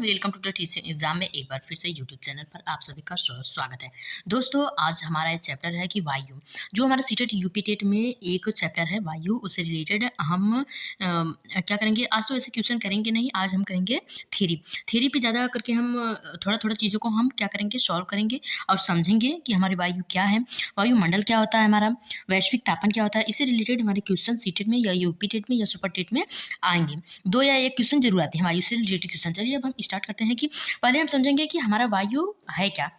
Welcome to the teaching exam में एक बार फिर से यूट्यूब चैनल पर आप सभी का स्वागत है। दोस्तों, आज हमारा एक चैप्टर है कि वायु, जो हमारा सीटेट यूपी टेट में एक चैप्टर है वायु, उससे रिलेटेड हम क्या करेंगे। आज तो ऐसे क्वेश्चन करेंगे नहीं, आज हम करेंगे थ्योरी पे ज़्यादा करके हम थोड़ा थोड़ा चीज़ों को हम क्या करेंगे, सॉल्व करेंगे और समझेंगे कि हमारी वायु क्या है, वायुमंडल क्या होता है, हमारा वैश्विक तापन क्या होता है। इससे रिलेटेड हमारे क्वेश्चन सीटेट में या यूपी टेट में या सुपर टेट में आएंगे। 2 या 1 क्वेश्चन जरूर आते हैं वायु से रिलेटेड क्वेश्चन। चलिए अब हम स्टार्ट करते हैं कि पहले हम समझेंगे कि हमारा वायु है क्या।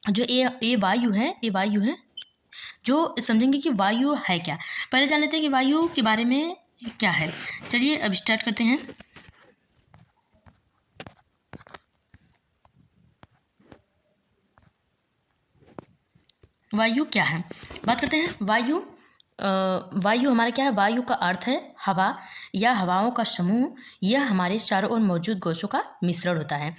जो ये वायु है, जो समझेंगे कि वायु है क्या। पहले जान लेते हैं कि वायु के बारे में क्या है। चलिए अब स्टार्ट करते हैं। वायु क्या है, बात करते हैं। वायु हमारा क्या है। वायु का अर्थ है हवा या हवाओं का समूह। यह हमारे चारों ओर मौजूद गैसों का मिश्रण होता है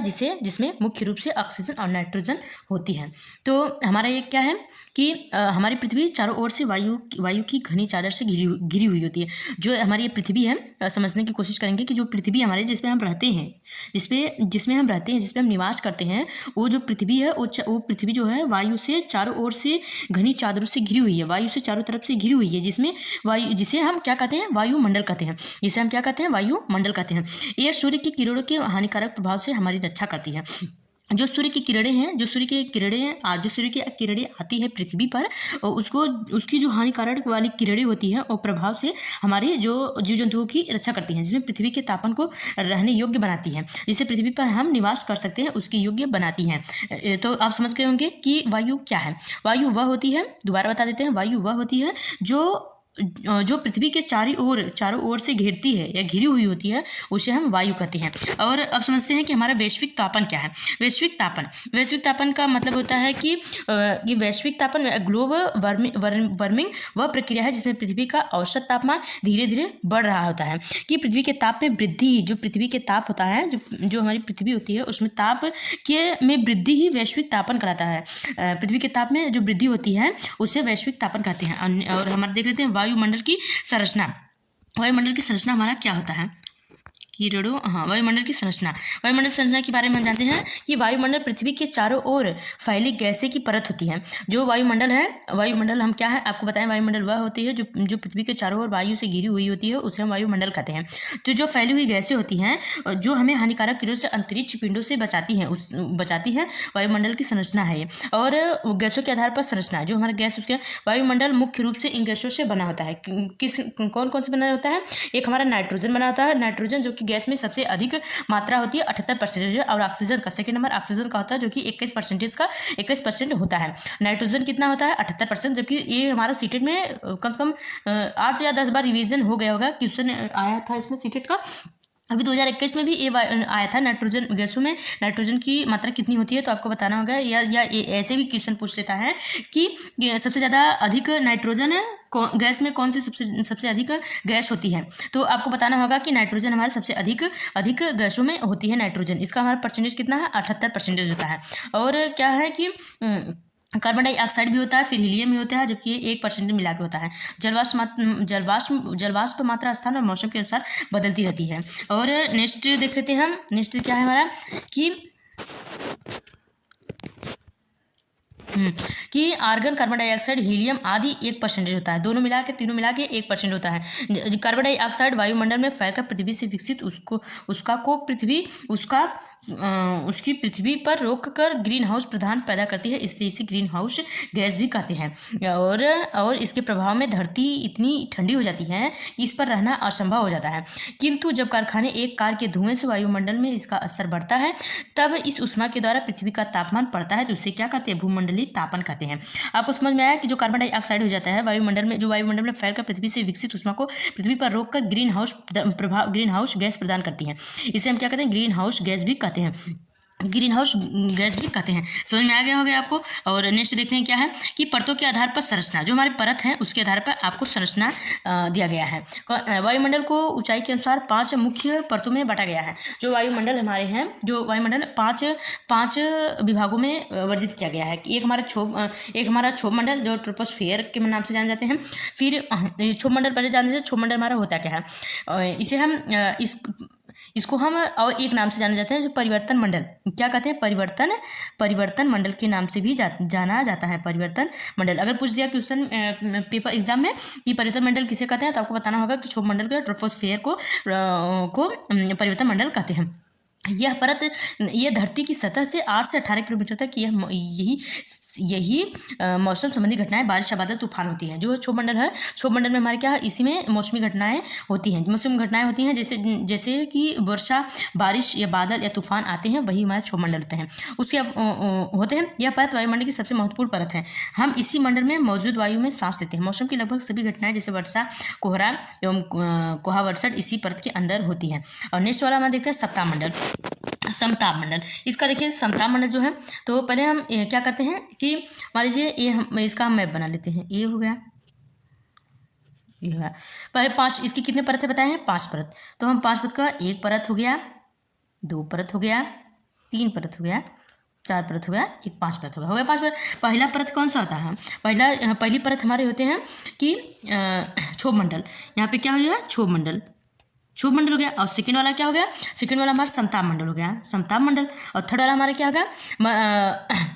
जिसमें मुख्य रूप से ऑक्सीजन और नाइट्रोजन होती है। तो हमारा ये क्या है कि हमारी पृथ्वी चारों ओर से वायु की घनी चादर से घिरी हुई होती है। जो हमारी ये पृथ्वी है, समझने की कोशिश करेंगे कि जो पृथ्वी हमारे जिसमें हम रहते हैं, जिसमें हम निवास करते हैं, वो जो पृथ्वी है वो पृथ्वी जो है वायु से चारों ओर से घनी चादरों से घिरी हुई है, वायु से चारों तरफ से घिरी हुई है, जिसे हम क्या कहते हैं, वायुमंडल कहते हैं। जिसे हम क्या कहते हैं, वायुमंडल कहते हैं। यह सूर्य की किरणों के हानिकारक प्रभाव से हमारी रक्षा करती है। जो सूर्य की किरणें आती है पृथ्वी पर, और उसकी जो हानिकारक वाली किरणें होती हैं, वो प्रभाव से हमारे जो जीव जंतुओं की रक्षा करती हैं, जिसमें पृथ्वी के तापन को रहने योग्य बनाती हैं, जिससे पृथ्वी पर हम निवास कर सकते हैं, उसकी योग्य बनाती हैं। तो आप समझ गए होंगे कि वायु क्या है। वायु वह होती है, दोबारा बता देते हैं, वायु वह होती है जो पृथ्वी के चारों ओर से घेरती है या घिरी हुई होती है, उसे हम वायु कहते हैं। और अब समझते हैं कि हमारा वैश्विक तापन क्या है। वैश्विक तापन का मतलब होता है कि ये वैश्विक तापन, ग्लोबल वार्मिंग वह प्रक्रिया है जिसमें पृथ्वी का औसत तापमान धीरे धीरे बढ़ रहा होता है। कि पृथ्वी के ताप में वृद्धि, जो पृथ्वी के ताप होता है, जो हमारी पृथ्वी होती है, उसमें ताप में वृद्धि ही वैश्विक तापन कराता है। पृथ्वी के ताप में जो वृद्धि होती है उसे वैश्विक तापन कहते हैं। और हमारे देख लेते हैं वायुमंडल की संरचना हमारा क्या होता है। वायुमंडल की संरचना के बारे में हम जानते हैं कि वायुमंडल पृथ्वी के चारों ओर फैली गैसें की परत होती है। जो वायुमंडल हम क्या है आपको बताएं। वायुमंडल वह होती है जो पृथ्वी के चारों ओर वायु से घिरी हुई होती है, उसे हम वायुमंडल कहते हैं। तो जो फैली हुई गैसें होती हैं, जो हमें हानिकारक किरणों से अंतरिक्ष पिंडों से बचाती है, वायुमंडल की संरचना है ये। और गैसों के आधार पर संरचना, जो हमारा गैस, उसके वायुमंडल मुख्य रूप से इन गैसों से बना होता है। कौन से बना होता है। एक हमारा नाइट्रोजन बना होता है। नाइट्रोजन जो कि गैस में सबसे अधिक मात्रा होती है, 78%। और ऑक्सीजन का सेकंड नंबर ऑक्सीजन का होता है, जो कि 21% होता है। नाइट्रोजन कितना होता है, 78%। जबकि ये हमारा सीटेट में कम से कम 8 या 10 बार रिवीजन हो गया होगा, क्वेश्चन आया था इसमें सीटेट का। अभी 2021 में भी ये आया था, नाइट्रोजन गैसों में नाइट्रोजन की मात्रा कितनी होती है, तो आपको बताना होगा। या ऐसे भी क्वेश्चन पूछ लेता है कि सबसे ज़्यादा अधिक नाइट्रोजन है गैस में, कौन सी सबसे अधिक गैस होती है। तो आपको बताना होगा कि नाइट्रोजन हमारे सबसे अधिक गैसों में होती है नाइट्रोजन। इसका हमारा परसेंटेज कितना है, 78% होता है। और क्या है कि कार्बन डाइऑक्साइड भी होता है, फिर हीलियम भी होता है, जबकि ये 1% मिला के होता है। जलवाष्प मात्रा स्थान और मौसम के अनुसार बदलती रहती है। और नेक्स्ट देख लेते हैं हम। नेक्स्ट क्या है हमारा कि आर्गन, कार्बन डाइऑक्साइड, हीलियम आदि 1% होता है। तीनों मिला के 1% होता है। कार्बन डाइऑक्साइड वायुमंडल में फैलकर पृथ्वी से विकसित उसकी पृथ्वी पर रोककर ग्रीन हाउस प्रदान पैदा करती है, इसलिए इसे ग्रीन हाउस गैस भी कहते हैं। और इसके प्रभाव में धरती इतनी ठंडी हो जाती है कि इस पर रहना असंभव हो जाता है। किंतु जब एक कार के धुएं से वायुमंडल में इसका स्तर बढ़ता है, तब इस उष्मा के द्वारा पृथ्वी का तापमान बढ़ता है, तो उसे क्या कहते हैं, भूमंडलीय तापन कहते हैं। आपको समझ में आया कि जो कार्बन डाइऑक्साइड हो जाता है वायुमंडल में फैलकर पृथ्वी से विकसित उष्मा को पृथ्वी पर रोककर ग्रीन हाउस गैस प्रदान करती है। इसे हम क्या कहते हैं, ग्रीन हाउस गैस भी कहते हैं। समझ में आ गया होगा आपको। और नेक्स्ट देखते हैं क्या है कि परतों के आधार पर संरचना, जो हमारी परत है उसके आधार पर आपको संरचना दिया गया है। वायुमंडल को ऊंचाई के अनुसार 5 मुख्य परतों में बांटा गया है। जो वायुमंडल हमारे हैं, जो वायुमंडल 5 विभागों में वर्जित किया गया है। एक हमारा क्षोभ मंडल, जो ट्रोपोस्फियर के नाम से जाने जाते हैं। फिर क्षोभ मंडल पहले जान लीजिए, क्षोभ मंडल हमारा होता क्या है। इसे हम इसको हम और एक नाम से जाना जाता है, जो परिवर्तन मंडल। क्या कहते हैं? परिवर्तन मंडल के नाम से भी जाना जाता है, परिवर्तन मंडल। अगर पूछ दिया क्वेश्चन पेपर एग्जाम में कि परिवर्तन मंडल किसे कहते हैं, तो आपको बताना होगा कि क्षोभ मंडल को, ट्रोपोस्फेयर को परिवर्तन मंडल कहते हैं। यह परत, यह धरती की सतह से 8 से 18 किलोमीटर तक यही मौसम संबंधी घटनाएं, बारिश, बादल, तूफान होती हैं। जो क्षोभ मंडल है, क्षोभ मंडल में हमारे क्या है, इसी में मौसमी घटनाएं होती हैं। मौसमी घटनाएं होती हैं जैसे कि वर्षा, बारिश या बादल या तूफान आते हैं, वही हमारे क्षोभ मंडल होते हैं। उसके होते हैं। यह परत वायुमंडल की सबसे महत्वपूर्ण परत है। हम इसी मंडल में मौजूद वायु में सांस लेते हैं। मौसम की लगभग सभी घटनाएं जैसे वर्षा, कोहरा एवं कोहावर्षण इसी परत के अंदर होती हैं। और नेक्स्ट वाला हम देखते हैं सप्ताह मंडल। समताप मंडल, इसका देखिए समताप मंडल जो है, तो पहले हम क्या करते हैं कि मान लीजिए ये इसका हम मैप बना लेते हैं। ये हो गया, ये हो गया। पहले 5, इसकी कितने परत है बताए हैं? 5 परत। तो हम 5 परत का 1 परत हो गया, 2 परत हो गया, 3 परत हो गया, 4 परत हो गया, एक 5 परत हो गया 5 परत। पहला परत कौन सा होता है? पहली परत हमारे होते हैं कि क्षोभ मंडल। यहाँ पे क्या हो गया? क्षोभ मंडल हो गया। और सेकंड वाला क्या हो गया? सेकंड वाला हमारा समताप मंडल हो गया, समताप मंडल। और थर्ड वाला हमारा क्या होगा?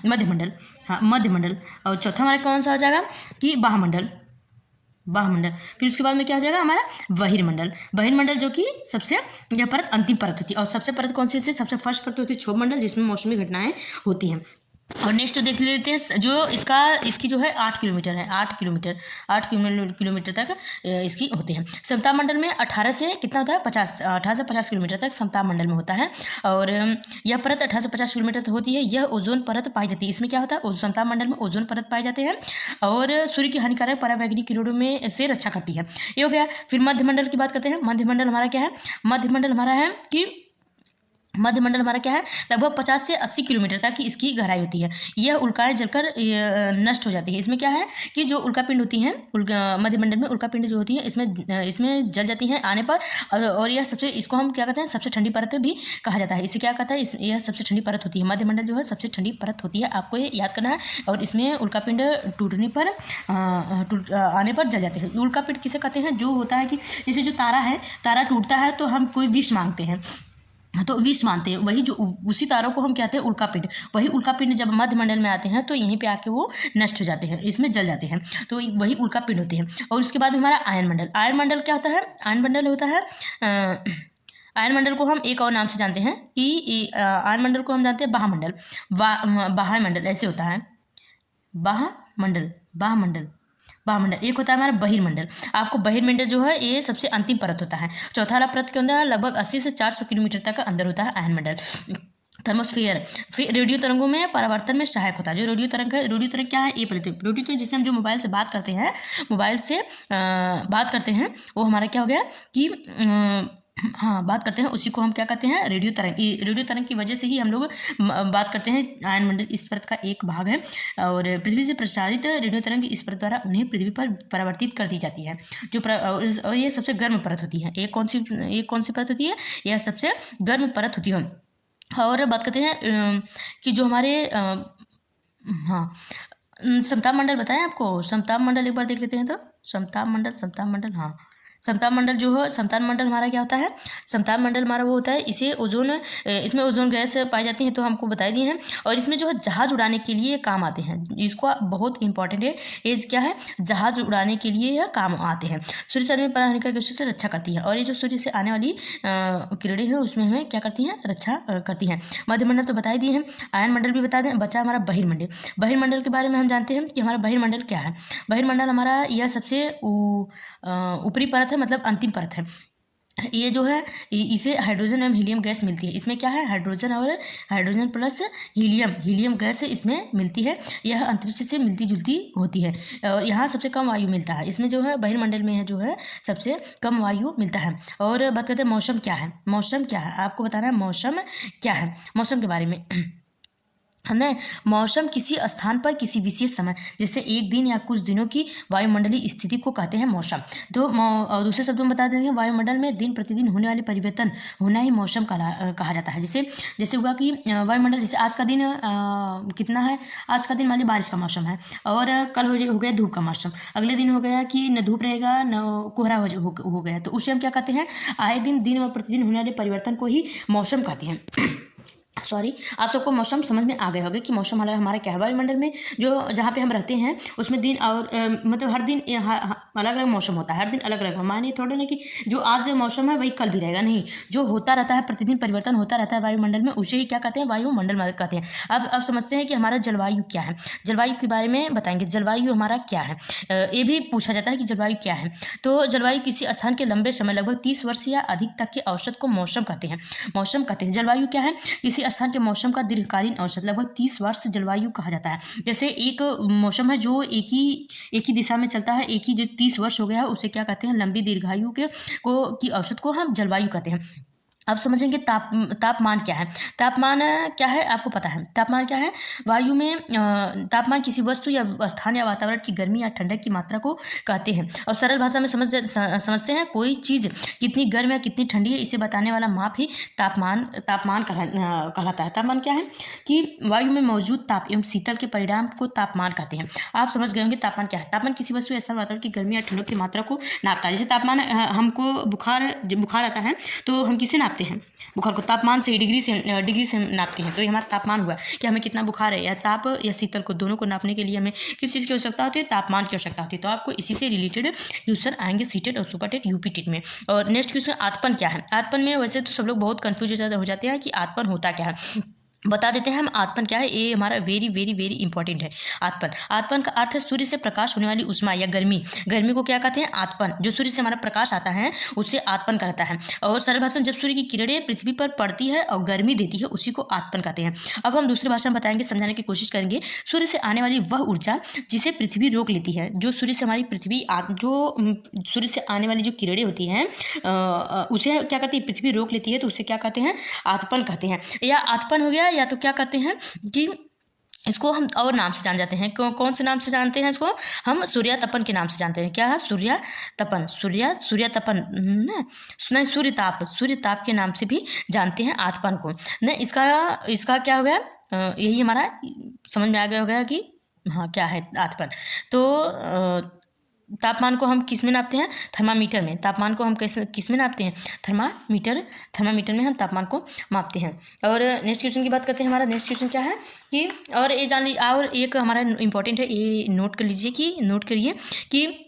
मध्य मंडल, हाँ मध्य मंडल। और चौथा हमारा कौन सा हो जाएगा कि बाह्यमंडल। फिर उसके बाद में क्या हो जाएगा हमारा? बहिर्मंडल, जो कि सबसे यह परत अंतिम परत होती है। और सबसे परत कौन सी होती है? सबसे फर्स्ट परत होती है क्षोभ मंडल, जिसमें मौसमी घटनाएं होती हैं। और नेक्स्ट देख लेते हैं, जो इसकी जो है 8 किलोमीटर है, 8 किलोमीटर तक इसकी होते हैं। समताप मंडल में 18 से कितना होता है? 18 से 50 किलोमीटर तक समताप मंडल में होता है। और यह परत 18 से 50 किलोमीटर तक होती है। यह ओजोन परत पाई जाती है। इसमें क्या होता है? समताप मंडल में ओजोन परत पाए जाते हैं और सूर्य की हानिकारक पराबैंगनी किरणों में से रक्षा करती है। ये हो गया। फिर मध्य मंडल की बात करते हैं। मध्य मंडल हमारा क्या है? मध्य मंडल हमारा क्या है? लगभग 50 से 80 किलोमीटर तक की इसकी गहराई होती है। यह उल्काएं जलकर नष्ट हो जाती है। इसमें क्या है कि जो उल्कापिंड होती हैं, मध्य मंडल में उल्कापिंड जो होती है, इसमें जल जाती हैं आने पर। और यह इसको हम क्या कहते हैं? सबसे ठंडी परत भी कहा जाता है। इसे क्या कहता है? यह सबसे ठंडी परत होती है। मध्य मंडल जो है सबसे ठंडी परत होती है, आपको ये याद करना है। और इसमें उल्कापिंड टूटने पर आने पर जल जाते हैं। उल्कापिंड किसे कहते हैं? जो होता है कि जैसे जो तारा टूटता है तो हम कोई विष मांगते हैं, तो विष मानते हैं, वही जो उसी तारों को हम कहते हैं उल्कापिंड। वही उल्कापिंड जब मध्य मंडल में आते हैं तो यहीं पे आके वो नष्ट हो जाते हैं, इसमें जल जाते हैं, तो वही उल्कापिंड होते हैं। और उसके बाद हमारा आयन मंडल क्या होता है? आयन मंडल होता है आयन मंडल को हम एक और नाम से जानते हैं कि आयन मंडल को हम जानते हैं बाह्यमंडल, ऐसे होता है बाह्यमंडल। एक होता है हमारा बहिर्मंडल। आपको बहिर्मंडल जो है ये सबसे अंतिम परत होता है। चौथा वाला परत के अंदर लगभग 80 से 400 किलोमीटर तक अंदर होता है आयन मंडल। थर्मोस्फीयर फिर रेडियो तरंगों में परावर्तन में सहायक होता है। जो रेडियो तरंग है, रेडियो तरंग क्या है? ये रेडियो तरंग जिसे हम जो मोबाइल से बात करते हैं, वो हमारा क्या हो गया कि बात करते हैं, उसी को हम क्या कहते हैं? रेडियो तरंग। रेडियो तरंग की वजह से ही हम लोग बात करते हैं। आयन मंडल इस परत का एक भाग है। और पृथ्वी से प्रसारित रेडियो तरंग इस परत द्वारा उन्हें पृथ्वी पर परावर्तित कर दी जाती है। और ये सबसे गर्म परत होती है। एक कौन सी परत होती है? यह सबसे गर्म परत होती है। और बात करते हैं कि जो हमारे समताप मंडल बताएं आपको। समताप मंडल एक बार देख लेते हैं। तो समताप मंडल समताप मंडल जो है, समताप मंडल हमारा क्या होता है? समताप मंडल हमारा वो होता है, इसमें ओजोन गैस पाई जाती है, तो हमको बता दिए हैं। और इसमें जो है जहाज उड़ाने के लिए काम आते हैं। इसको बहुत इंपॉर्टेंट है, ये क्या है? जहाज उड़ाने के लिए यह काम आते हैं। सूर्य से पर हानिकारक गैसों से रक्षा करती है। और ये जो सूर्य से आने वाली किरणें हैं उसमें हमें क्या करती हैं? रक्षा करती हैं। मध्य मंडल तो बता ही दिए हैं। आयन मंडल भी बता दें। बचा हमारा बहिर्मंडल के बारे में हम जानते हैं कि हमारा बहिर्मंडल क्या है। बहिर्मंडल हमारा यह सबसे ऊपरी परत है, मतलब अंतिम परत है। ये जो है इसे हाइड्रोजन एवं हीलियम गैस मिलती है। इसमें क्या है? हाइड्रोजन प्लस हीलियम गैस इसमें मिलती है। यह अंतरिक्ष से मिलती जुलती होती है। और यहाँ सबसे कम वायु मिलता है। इसमें जो है बहिर्मंडल में है जो है सबसे कम वायु मिलता है। और बात करते हैं मौसम क्या है? आपको बताना है मौसम क्या है। मौसम के बारे में है ना। मौसम किसी स्थान पर किसी विशेष समय, जैसे एक दिन या कुछ दिनों की वायुमंडलीय स्थिति को कहते हैं मौसम। तो दूसरे शब्दों में बता देंगे, वायुमंडल में दिन प्रतिदिन होने वाले परिवर्तन होना ही मौसम कहा जाता है। जैसे हुआ कि वायुमंडल, जैसे आज का दिन कितना है, आज का दिन मान लीजिए बारिश का मौसम है, और कल हो गया धूप का मौसम, अगले दिन हो गया कि न धूप रहेगा न कोहरा हो गया, तो उसे हम क्या कहते हैं, आए दिन व प्रतिदिन होने वाले परिवर्तन को ही मौसम कहते हैं। सॉरी, आप सबको मौसम समझ में आ गए होंगे कि मौसम हमारा क्या है। वायुमंडल में जो जहाँ पे हम रहते हैं उसमें दिन और मतलब हर दिन अलग अलग मौसम होता है, हर दिन अलग अलग। मानिए थोड़ा ना कि जो आज मौसम है वही कल भी रहेगा, नहीं, जो होता रहता है प्रतिदिन परिवर्तन होता रहता है वायुमंडल में, उसे ही क्या कहते हैं, वायुमंडल कहते हैं। अब समझते हैं कि हमारा जलवायु क्या है। जलवायु के बारे में बताएंगे, जलवायु हमारा क्या है। ये भी पूछा जाता है कि जलवायु क्या है। तो जलवायु किसी स्थान के लंबे समय लगभग 30 वर्ष या अधिक तक के औसत को मौसम कहते हैं। मौसम कहते हैं। जलवायु क्या है, किसी स्थान के मौसम का दीर्घकालीन औसत लगभग 30 वर्ष जलवायु कहा जाता है। जैसे एक मौसम है जो एक ही दिशा में चलता है, एक ही जो 30 वर्ष हो गया है, उसे क्या कहते हैं, लंबी दीर्घायु की औसत को हम जलवायु कहते हैं। अब समझेंगे तापमान क्या है। तापमान क्या है आपको पता है। तापमान क्या है, वायु में तापमान किसी वस्तु या स्थान या वातावरण की गर्मी या ठंडक की मात्रा को कहते हैं। और सरल भाषा में समझते हैं, कोई चीज़ कितनी गर्म या कितनी ठंडी है इसे बताने वाला माप ही तापमान कहलाता है। तापमान क्या है कि वायु में मौजूद ताप एवं शीतल के परिणाम को तापमान कहते हैं। आप समझ गए होंगे तापमान क्या है। तापमान किसी वस्तु या स्थान वातावरण की गर्मी या ठंडक की मात्रा को नापता है। जैसे तापमान हमको बुखार आता है तो हम किसे नापते हैं, बुखार को तापमान से, डिग्री से नापते हैं। तो ये हमारा तापमान हुआ कि हमें कितना बुखार है, या ताप या शीतल को दोनों को नापने के लिए हमें किस चीज़ की आवश्यकता होती है, तापमान की आवश्यकता होती है। तो आपको इसी से रिलेटेड क्वेश्चन आएंगे सीटेट और सुपरटेट यूपी टेट में। और नेक्स्ट क्वेश्चन, आतपन क्या है। आतपन में वैसे तो सब लोग बहुत कन्फ्यूज हो जाते हैं कि आतपन होता क्या है। बता देते हैं हम आतपन क्या है। ये हमारा वेरी वेरी वेरी इंपॉर्टेंट है। आतपन का अर्थ है सूर्य से प्रकाश होने वाली उष्मा या गर्मी को क्या कहते हैं, आतपन। जो सूर्य से हमारा प्रकाश आता है उससे आतपन कहता है। और सरल भाषा में जब सूर्य की किरणें पृथ्वी पर पड़ती है और गर्मी देती है उसी को आतपन कहते हैं। अब हम दूसरी भाषा में बताएंगे, समझाने की कोशिश करेंगे। सूर्य से आने वाली वह ऊर्जा जिसे पृथ्वी रोक लेती है, जो सूर्य से हमारी सूर्य से आने वाली जो किरणें होती हैं उसे क्या करती है, पृथ्वी रोक लेती है, तो उसे क्या कहते हैं, आतपन कहते हैं। या आतपन हो गया, या तो क्या करते हैं कि इसको हम और नाम से जान जाते हैं। कौन से नाम से जानते हैं इसको, हम सूर्यातपन के नाम से जानते हैं। क्या है, सूर्यातपन, सूर्यातपन नहीं, सूर्यताप के नाम से भी जानते हैं आतपन को न। इसका क्या हो गया, यही हमारा समझ में आ गया होगा कि हाँ क्या है आतपन। तो तापमान को हम किस में नापते हैं, थर्मामीटर में। तापमान को हम किस में नापते हैं, थर्मामीटर में हम तापमान को मापते हैं। और नेक्स्ट क्वेश्चन की बात करते हैं। हमारा नेक्स्ट क्वेश्चन क्या है कि, और ये जान लीजिए, और एक हमारा इंपॉर्टेंट है, ये नोट करिए कि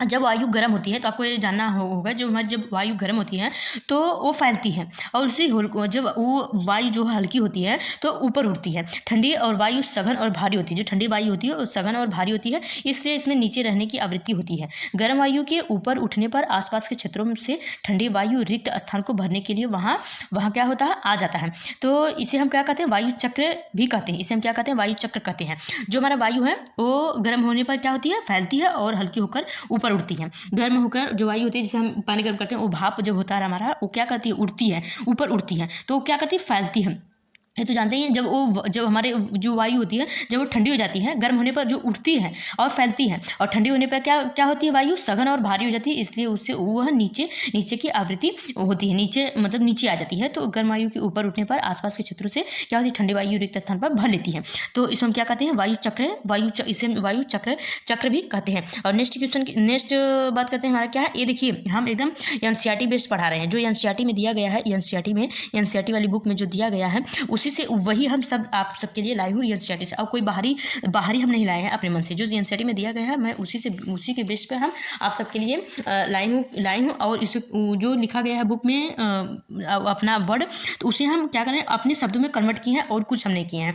जब वायु गर्म होती है तो आपको ये जानना होगा, जब वायु गर्म होती है तो वो फैलती है, और उसी जब वो वायु जो हल्की होती है तो ऊपर उठती है। ठंडी और वायु सघन और भारी होती है। जो ठंडी वायु होती है वो सघन और भारी होती है, इसलिए इसमें नीचे रहने की आवृत्ति होती है। गर्म वायु के ऊपर उठने पर आसपास के क्षेत्रों से ठंडी वायु रिक्त स्थान को भरने के लिए वहाँ क्या होता है, आ जाता है। तो इसे हम क्या कहते हैं, वायु चक्र भी कहते हैं। इसे हम क्या कहते हैं, वायु चक्र कहते हैं। जो हमारा वायु है वो गर्म होने पर क्या होती है, फैलती है और हल्की होकर ऊपर उड़ती है। गर्म होकर जो वायु होती है, जिसे हम पानी गर्म करते हैं, वो भाप जब होता है हमारा, वो क्या करती है, उड़ती है, ऊपर उड़ती है। तो वो क्या करती है, फैलती है। ये तो जानते हैं, जब हमारे जो वायु होती है जब वो ठंडी हो जाती है, गर्म होने पर जो उठती है और फैलती है, और ठंडी होने पर क्या होती है, वायु सघन और भारी हो जाती है, इसलिए उससे वह नीचे की आवृत्ति होती है, नीचे आ जाती है। तो गर्म वायु के ऊपर उठने पर आसपास के क्षेत्रों से क्या होती है, ठंडी वायु रिक्त स्थान पर भर लेती है। तो इसको हम क्या कहते हैं, वायु चक्र भी कहते हैं। और नेक्स्ट बात करते हैं हमारा क्या है। ये देखिए, हम एकदम एनसीईआरटी बेस्ड पढ़ा रहे हैं। जो एनसीईआरटी में दिया गया है, एनसीईआरटी वाली बुक में जो दिया गया है, उसी से वही हम आप सबके लिए लाए हूँ एनसीईआरटी से। और कोई बाहरी हम नहीं लाए हैं अपने मन से। जो एनसीईआरटी में दिया गया है, मैं उसी के बेस पे हम आप सबके लिए लाई हूँ। और इसे जो लिखा गया है बुक में अपना वर्ड, तो उसे हम क्या करें, अपने शब्दों में कन्वर्ट किए हैं और कुछ हम नहीं किए हैं।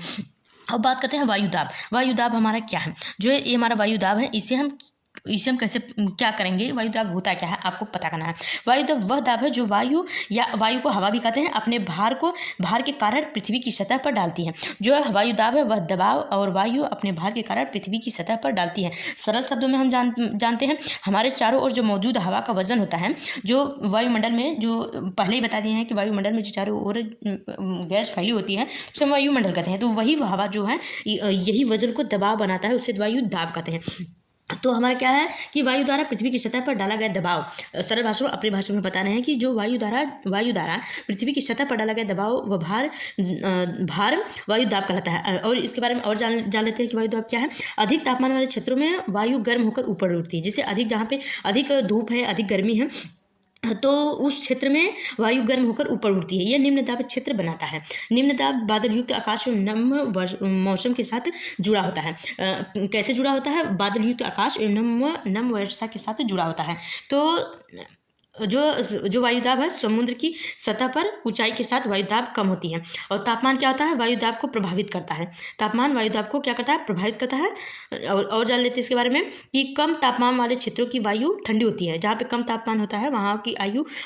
अब बात करते हैं वायुदाब। वायुदाब हमारा क्या है। जो ये हमारा वायुदाब है, इसे हम इसे हम कैसे क्या करेंगे, वायु दाब होता क्या है आपको पता करना है। वायु दाब वह दाब है जो वायु या वायु को हवा भी कहते हैं अपने भार के कारण पृथ्वी की सतह पर डालती है। जो वायु दाब है वह दबाव और वायु अपने भार के कारण पृथ्वी की सतह पर डालती है। सरल शब्दों में हम जानते हैं हमारे चारों ओर जो मौजूद हवा का वजन होता है, जो वायुमंडल में, जो पहले ही बता दिए हैं कि वायुमंडल में जो चारों ओर गैस फैली होती है उसे हम वायुमंडल कहते हैं। तो वही हवा जो है यही वजन को दबाव बनाता है, उससे वायु दाब कहते हैं। तो हमारा क्या है कि वायु द्वारा पृथ्वी की सतह पर डाला गया दबाव, सरल भाषा में अपनी भाषा में बता रहे हैं कि जो वायु द्वारा पृथ्वी की सतह पर डाला गया दबाव व भार वायु दाब कहलाता है। और इसके बारे में और जान लेते हैं कि वायु दाब क्या है। अधिक तापमान वाले क्षेत्रों में वायु गर्म होकर ऊपर उठती है। जैसे अधिक, जहाँ पे अधिक धूप है, अधिक गर्मी है, तो उस क्षेत्र में वायु गर्म होकर ऊपर उठती है। यह निम्न दाब क्षेत्र बनाता है। निम्न दाब बादल युक्त आकाश एवं नम मौसम के साथ जुड़ा होता है। कैसे जुड़ा होता है? बादल युक्त आकाश एवं नम वर्षा के साथ जुड़ा होता है। तो जो वायुदाब है समुद्र की सतह पर ऊंचाई के साथ वायुदाब कम होती है। और तापमान क्या होता है? वायुदाब को प्रभावित करता है। तापमान वायुदाब को क्या करता है? प्रभावित करता है। और जान लेते हैं इसके बारे में कि कम तापमान वाले क्षेत्रों की वायु ठंडी होती है। जहाँ पे कम तापमान होता है वहाँ की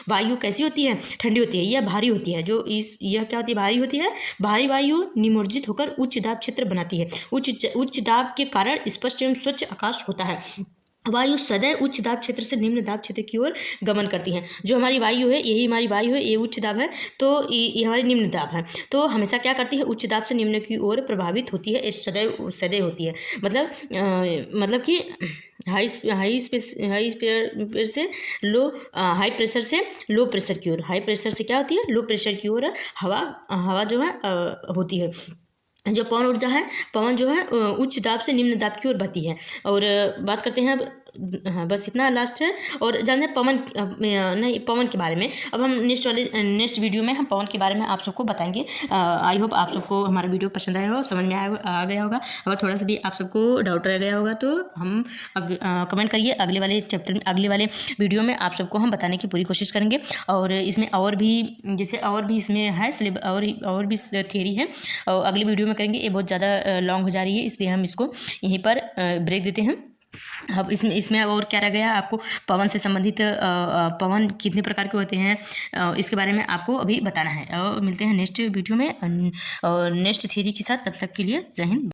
वायु कैसी होती है? ठंडी होती है। यह भारी होती है। यह क्या होती है? भारी होती है। भारी वायु निमज्जित होकर उच्च दाब क्षेत्र बनाती है। उच्च दाब के कारण स्पष्ट एवं स्वच्छ आकाश होता है। वायु सदैव उच्च दाब क्षेत्र से निम्न दाब क्षेत्र की ओर गमन करती है। जो हमारी वायु है, यही हमारी वायु है, ये उच्च दाब है, तो ये हमारी निम्न दाब है। तो हमेशा क्या करती है? उच्च दाब से निम्न की ओर प्रभावित होती है। सदैव होती है। मतलब कि हाई प्रेशर से हाई प्रेशर से लो प्रेशर की ओर, हाई प्रेशर से क्या होती है? लो प्रेशर की ओर हवा जो है होती है। जो पवन ऊर्जा है, पवन जो है उच्च दाब से निम्न दाब की ओर बहती है। और बात करते हैं अब, हाँ बस इतना लास्ट है। और जानते हैं पवन के बारे में। अब हम नेक्स्ट वीडियो में हम पवन के बारे में आप सबको बताएंगे। आई होप आप सबको हमारा वीडियो पसंद आया हो, समझ में आ गया होगा। अगर थोड़ा सा भी आप सबको डाउट रह गया होगा तो हम कमेंट करिए। अगले वाले चैप्टर में, अगले वाले वीडियो में आप सबको हम बताने की पूरी कोशिश करेंगे। और इसमें और भी इसमें है और भी थियरी है, और अगली वीडियो में करेंगे। ये बहुत ज़्यादा लॉन्ग हो जा रही है, इसलिए हम इसको यहीं पर ब्रेक देते हैं। अब इसमें और क्या रह गया? आपको पवन से संबंधित पवन कितने प्रकार के होते हैं इसके बारे में आपको अभी बताना है। और मिलते हैं नेक्स्ट वीडियो में और नेक्स्ट थ्योरी के साथ। तब तक के लिए जय हिंद।